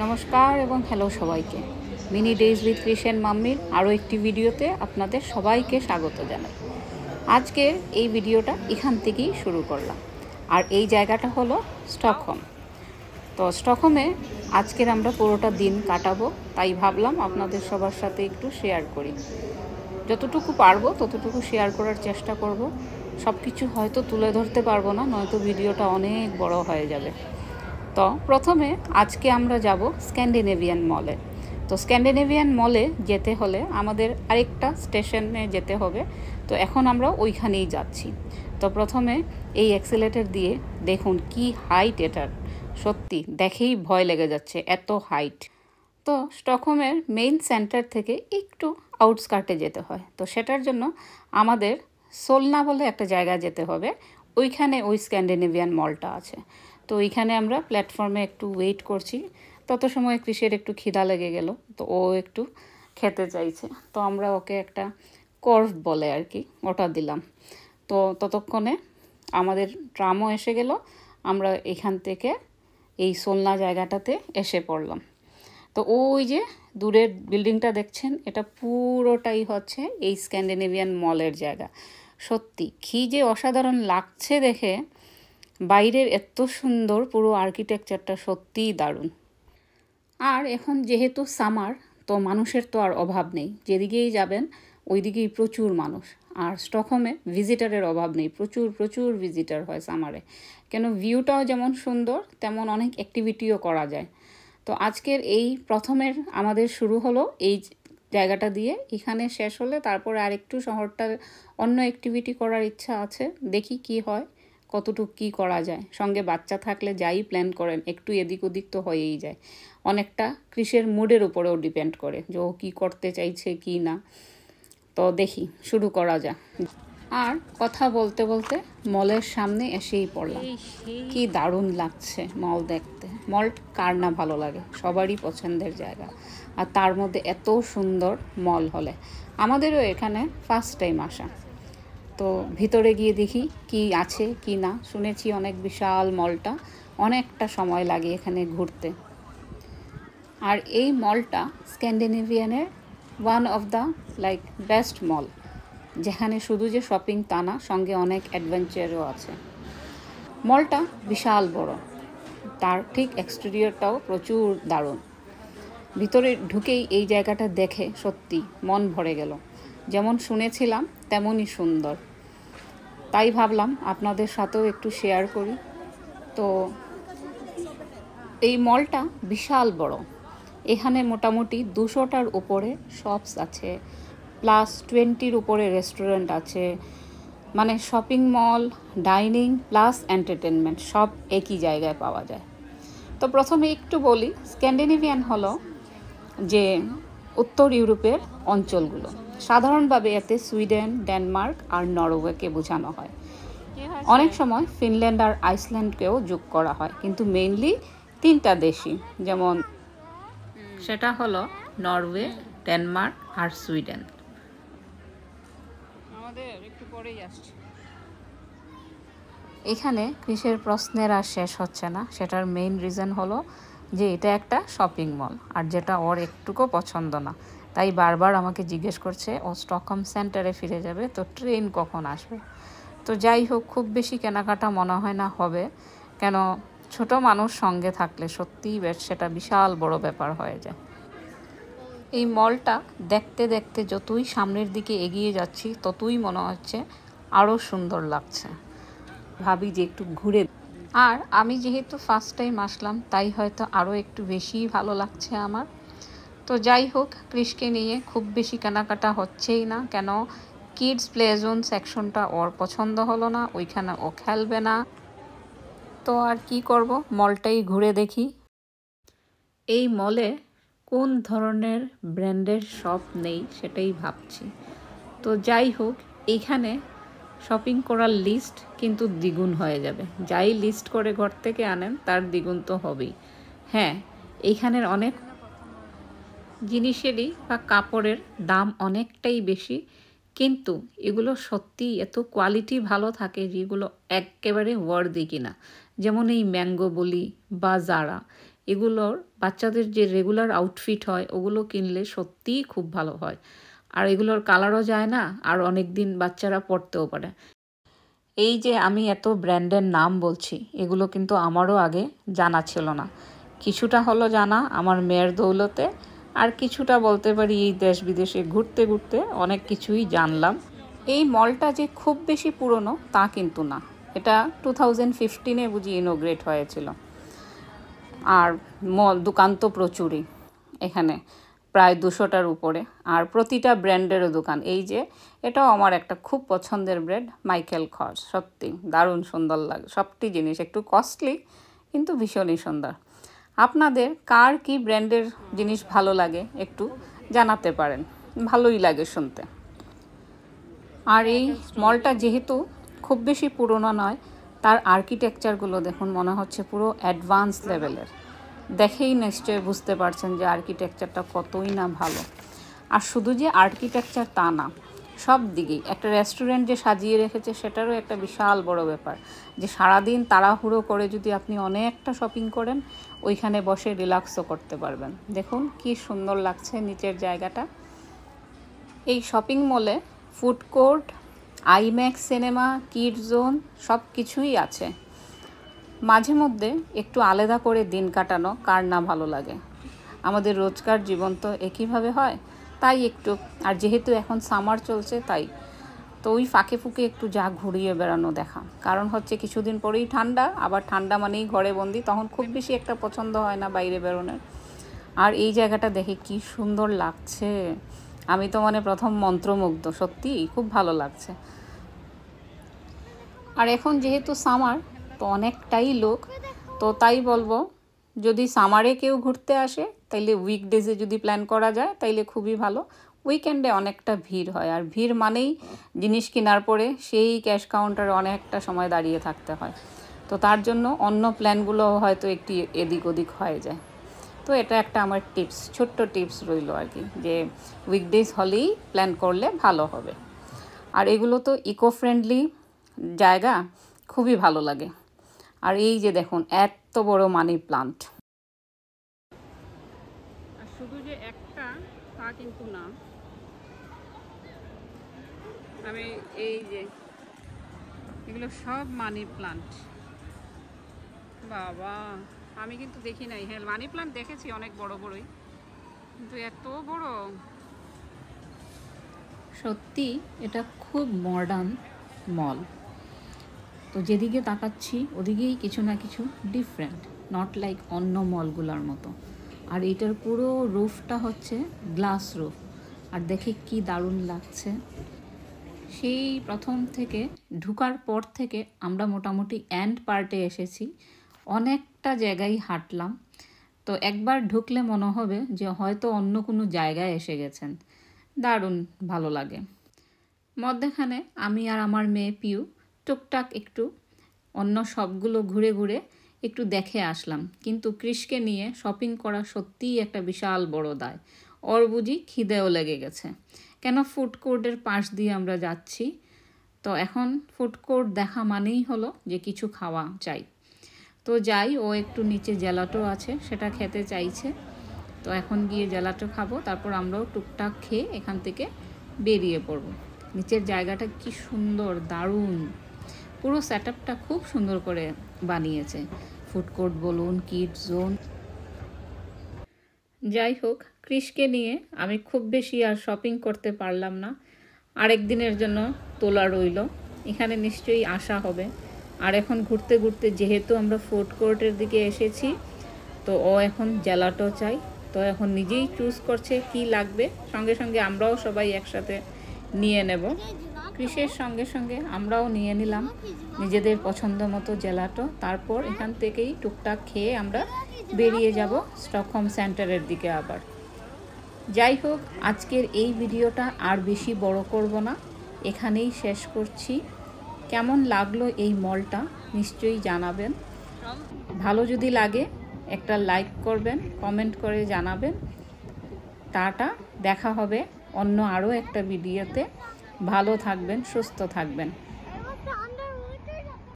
নমস্কার এবং হ্যালো সবাইকে। Mini days with Krish and মাম্মির আরও একটি ভিডিওতে আপনাদের সবাইকে স্বাগত জানাই। আজকের এই ভিডিওটা এখান থেকেই শুরু করলাম, আর এই জায়গাটা হলো স্টকহোম। তো স্টকহোমে আজকের আমরা পুরোটা দিন কাটাবো, তাই ভাবলাম আপনাদের সবার সাথে একটু শেয়ার করি। যতটুকু পারবো ততটুকু শেয়ার করার চেষ্টা করব। সব কিছু হয়তো তুলে ধরতে পারবো না, নয়তো ভিডিওটা অনেক বড় হয়ে যাবে। তো প্রথমে আজকে আমরা যাব স্ক্যান্ডিনেভিয়ান মলে। তো স্ক্যান্ডিনেভিয়ান মলে যেতে হলে আমাদের আরেকটা স্টেশনে যেতে হবে, তো এখন আমরা ওইখানেই যাচ্ছি। তো প্রথমে এই অ্যাক্সিলেটর দিয়ে দেখুন কি হাইট এটার, সত্যি দেখেই ভয় লেগে যাচ্ছে, এত হাইট। তো স্টকহোমের মেইন সেন্টার থেকে একটু আউটস্কার্টে যেতে হয়, তো সেটার জন্য আমাদের সোলনা বলে একটা জায়গায় যেতে হবে। ওইখানে ওই স্ক্যান্ডিনেভিয়ান মলটা আছে। তো ওইখানে আমরা প্ল্যাটফর্মে একটু ওয়েট করছি। তত সময় কৃষের একটু খিদা লেগে গেল, তো ও একটু খেতে চাইছে, তো আমরা ওকে একটা কর্ভ বলে আর কি, ওটা দিলাম। তো ততক্ষণে আমাদের ট্রামও এসে গেল, আমরা এখান থেকে এই সোলনা জায়গাটাতে এসে পড়লাম। তো ওই যে দূরের বিল্ডিংটা দেখছেন, এটা পুরোটাই হচ্ছে এই স্ক্যান্ডিনেভিয়ান মলের জায়গা। সত্যি কী যে অসাধারণ লাগছে দেখে, বাইরের এত সুন্দর পুরো আর্কিটেকচারটা সত্যিই দারুণ। আর এখন যেহেতু সামার, তো মানুষের তো আর অভাব নেই, যেদিকেই যাবেন ওইদিকেই প্রচুর মানুষ। আর স্টকহোমে ভিজিটারের অভাব নেই, প্রচুর প্রচুর ভিজিটার হয় সামারে। কেন, ভিউটাও যেমন সুন্দর তেমন অনেক অ্যাক্টিভিটিও করা যায়। তো আজকের এই প্রথমের আমাদের শুরু হলো এই জায়গাটা দিয়ে, এখানে শেষ হলে তারপরে আরেকটু শহরটার অন্য অ্যাক্টিভিটি করার ইচ্ছা আছে, দেখি কি হয়, কতটুকু কী করা যায়। সঙ্গে বাচ্চা থাকলে যাই প্ল্যান করেন একটু এদিক ওদিক তো হয়েই যায়। অনেকটা কৃষের মুডের উপরেও ডিপেন্ড করে যে ও কী করতে চাইছে কি না। তো দেখি শুরু করা যায়। আর কথা বলতে বলতে মলের সামনে এসেই পড়লাম। কি দারুণ লাগছে মল দেখতে। মল কার না ভালো লাগে, সবারই পছন্দের জায়গা। আর তার মধ্যে এত সুন্দর মল হলে আমাদেরও এখানে ফার্স্ট টাইম আসা। তো ভিতরে গিয়ে দেখি কি আছে কি না। শুনেছি অনেক বিশাল মলটা, অনেকটা সময় লাগে এখানে ঘুরতে। আর এই মলটা স্ক্যান্ডিনেভিয়ানের ওয়ান অফ দ্য বেস্ট মল, যেখানে শুধু যে শপিং তা না, সঙ্গে অনেক অ্যাডভেঞ্চারও আছে। মলটা বিশাল বড়, তার ঠিক এক্সটেরিয়রটাও প্রচুর দারুণ। ভিতরে ঢুকেই এই জায়গাটা দেখে সত্যি মন ভরে গেল। যেমন শুনেছিলাম তেমনই সুন্দর, তাই ভাবলাম আপনাদের সাথেও একটু শেয়ার করি। তো এই মলটা বিশাল বড়, এখানে মোটামুটি 200টার উপরে শপস আছে, প্লাস 20-র উপরে রেস্টুরেন্ট আছে। মানে shopping mall, dining plus entertainment সব একই জায়গায় পাওয়া যায়। তো প্রথমে একটু বলি, স্ক্যান্ডিনেভিয়ান হলো যে উত্তর ইউরোপের অঞ্চলগুলো। সাধারণভাবে এতে সুইডেন, ডেনমার্ক আর নরওয়েকে বোঝানো হয়। অনেক সময় ফিনল্যান্ড আর আইসল্যান্ডকেও যোগ করা হয়, কিন্তু মেইনলি 3টা দেশই, যেমন সেটা হলো নরওয়ে, ডেনমার্ক আর সুইডেন। আমাদের একটু পরেই আসছে। এখানে কৃষির প্রশ্নের আর শেষ হচ্ছে না। সেটার মেইন রিজন হলো যে এটা একটা শপিং মল, আর যেটা ওর একটুকু পছন্দ না। তাই বারবার আমাকে জিজ্ঞেস করছে ও স্টকহোম সেন্টারে ফিরে যাবে, তো ট্রেন কখন আসবে। তো যাই হোক, খুব বেশি কেনাকাটা মনে হয় না হবে, কেন ছোট মানুষ সঙ্গে থাকলে সত্যিই বেশ সেটা বিশাল বড় ব্যাপার হয়ে যায়। এই মলটা দেখতে দেখতে যতই সামনের দিকে এগিয়ে যাচ্ছি ততই মনে হচ্ছে আরও সুন্দর লাগছে। ভাবি যে একটু ঘুরে। আর আমি যেহেতু ফার্স্ট টাইম আসলাম, তাই হয়তো আরও একটু বেশিই ভালো লাগছে আমার। তো যাই হোক, কৃষকে নিয়ে খুব বেশি কেনাকাটা হচ্ছেই না, কেন কিডস প্লে জোন সেকশনটা ওর পছন্দ হলো না, ওইখানে ও খেলবে না। তো আর কি করব, মলটাই ঘুরে দেখি। এই মলে কোন ধরনের ব্র্যান্ডের শপ নেই সেটাই ভাবছি। তো যাই হোক, এইখানে শপিং করার লিস্ট কিন্তু দ্বিগুণ হয়ে যাবে। যাই লিস্ট করে ঘর থেকে আনেন তার দ্বিগুণ তো হবেই। হ্যাঁ, এইখানের অনেক জিনিসেরই বা কাপড়ের দাম অনেকটাই বেশি, কিন্তু এগুলো সত্যিই এত কোয়ালিটি ভালো থাকে যেগুলো একেবারে ওয়ার্দি কিনা। যেমন এই ম্যাঙ্গো বলি বা জারা, এগুলোর বাচ্চাদের যে রেগুলার আউটফিট হয় ওগুলো কিনলে সত্যিই খুব ভালো হয়। আর এগুলোর কালারও যায় না, আর অনেক দিন বাচ্চারা পরতেও পারে। এই যে আমি এত ব্র্যান্ডের নাম বলছি, এগুলো কিন্তু আমারও আগে জানা ছিল না। কিছুটা হলো জানা আমার মেয়ের দৌলতে, আর কিছুটা বলতে পারি এই দেশ বিদেশে ঘুরতে ঘুরতে অনেক কিছুই জানলাম। এই মলটা যে খুব বেশি পুরনো তা কিন্তু না, এটা 2015-এ বুঝি ইনোগ্রেট হয়েছিল। আর দোকান তো প্রচুরই এখানে, প্রায় 200টার উপরে, আর প্রতিটা ব্র্যান্ডেরও দোকান। এই যে এটাও আমার একটা খুব পছন্দের ব্র্যান্ড, মাইকেল কর্স, সত্যি দারুণ সুন্দর লাগে। সবটি জিনিস একটু কস্টলি কিন্তু ভীষণই সুন্দর। আপনাদের কার কি ব্র্যান্ডের জিনিস ভালো লাগে একটু জানাতে পারেন, ভালোই লাগে শুনতে। আর এই মলটা যেহেতু খুব বেশি পুরনো নয়, তার আর্কিটেকচারগুলো দেখুন, মনে হচ্ছে পুরো অ্যাডভান্স লেভেলের। দেখেই নিশ্চয়ই বুঝতে পারছেন যে আর্কিটেকচারটা কতই না ভালো। আর শুধু যে আর্কিটেকচার তা না, সব দিকেই একটা রেস্টুরেন্ট যে সাজিয়ে রেখেছে সেটারও একটা বিশাল বড় ব্যাপার, যে সারাদিন তাড়াহুড়ো করে যদি আপনি অনেকটা শপিং করেন, ওইখানে বসে রিল্যাক্সও করতে পারবেন। দেখুন কি সুন্দর লাগছে নিচের জায়গাটা। এই শপিং মলে food court, IMAX cinema, kid zone সব কিছুই আছে। মাঝে মধ্যে একটু আলাদা করে দিন কাটানো কার না ভালো লাগে। আমাদের রোজকার জীবন তো একইভাবে হয়, তাই একটু, আর যেহেতু এখন সামার চলছে তাই তো ওই ফাঁকে ফুঁকে একটু যা ঘুরিয়ে বেড়ানো দেখা। কারণ হচ্ছে কিছুদিন পরেই ঠান্ডা, আবার ঠান্ডা মানেই ঘরে বন্দি, তখন খুব বেশি একটা পছন্দ হয় না বাইরে বেরোনোর। আর এই জায়গাটা দেখে কি সুন্দর লাগছে, আমি তো মানে প্রথম মন্ত্রমুগ্ধ, সত্যি খুব ভালো লাগছে। আর এখন যেহেতু সামার তো অনেকটাই লোক, তো তাই বলবো যদি সামারে কেউ ঘুরতে আসে তাইলে উইকডেজে যদি প্ল্যান করা যায় তাইলে খুবই ভালো। উইকেন্ডে অনেকটা ভিড় হয়, আর ভিড় মানেই জিনিস কেনার পরে সেই ক্যাশ কাউন্টারে অনেকটা সময় দাঁড়িয়ে থাকতে হয়, তো তার জন্য অন্য প্ল্যানগুলো হয়তো একটু এদিক ওদিক হয়ে যায়। তো এটা একটা আমার টিপস, ছোট্ট টিপস রইল আর কি, যে উইকডেজ হলেই প্ল্যান করলে ভালো হবে। আর এগুলো তো ইকো ফ্রেন্ডলি জায়গা, খুবই ভালো লাগে। আর এই যে দেখুন এত বড় মানি প্লান্ট, আর শুধু যে একটা তা কিন্তু না, আমি এই যে এগুলো সব মানি প্লান্ট। বাবা, আমি কিন্তু দেখি নাই, হ্যাঁ মানি প্লান্ট দেখেছি অনেক বড় বড়ই, কিন্তু এত বড়, সত্যি এটা খুব মডার্ন মল। তো যেদিকে তাকাচ্ছি ওদিকেই কিছু না কিছু ডিফারেন্ট, নট লাইক অন্য মলগুলোর মতো। আর এটার পুরো রুফটা হচ্ছে গ্লাস রুফ, আর দেখে কি দারুণ লাগছে। সেই প্রথম থেকে ঢুকার পর থেকে আমরা মোটামুটি এন্ড পার্টে এসেছি, অনেকটা জায়গায় হাঁটলাম। তো একবার ঢুকলে মনে হবে যে হয়তো অন্য কোনো জায়গায় এসে গেছেন, দারুণ ভালো লাগে। মধ্যেখানে আমি আর আমার মেয়ে পিউ টুকটাক একটু অন্য সবগুলো ঘুরে ঘুরে একটু দেখে আসলাম, কিন্তু কৃষকে নিয়ে শপিং করা সত্যিই একটা বিশাল বড় দায়। ওর বুঝি খিদেও লেগে গেছে, কেন ফুড কোর্টের পাশ দিয়ে আমরা যাচ্ছি, তো এখন ফুড কোর্ট দেখা মানেই হলো যে কিছু খাওয়া চাই। তো যাই, ও একটু নিচে জেলাটো আছে সেটা খেতে চাইছে, তো এখন গিয়ে জেলাটো খাবো, তারপর আমরাও টুকটাক খেয়ে এখান থেকে বেরিয়ে পড়ব। নিচের জায়গাটা কি সুন্দর, দারুণ, পুরো সেটআপটা খুব সুন্দর করে বানিয়েছে, ফুড কোর্ট বলুন, কিড জোন। যাই হোক, কৃষকে নিয়ে আমি খুব বেশি আর শপিং করতে পারলাম না, আরেক দিনের জন্য তোলা রইল, এখানে নিশ্চয়ই আসা হবে। আর এখন ঘুরতে ঘুরতে যেহেতু আমরা ফুড কোর্টের দিকে এসেছি, তো ও এখন জেলাটো চাই, তো এখন নিজেই চুজ করছে কি লাগবে, সঙ্গে সঙ্গে আমরাও সবাই একসাথে নিয়ে নেব। কৃষের সঙ্গে সঙ্গে আমরাও নিয়ে নিলাম নিজেদের পছন্দ মতো জেলাটো, তারপর এখান থেকেই টুকটাক খেয়ে আমরা বেরিয়ে যাব স্টকহোম সেন্টারের দিকে আবার। যাই হোক, আজকের এই ভিডিওটা আর বেশি বড় করব না, এখানেই শেষ করছি। কেমন লাগলো এই মলটা নিশ্চয়ই জানাবেন, ভালো যদি লাগে একটা লাইক করবেন, কমেন্ট করে জানাবেন। টাটা, দেখা হবে অন্য আরও একটা ভিডিওতে। ভালো থাকবেন, সুস্থ থাকবেন।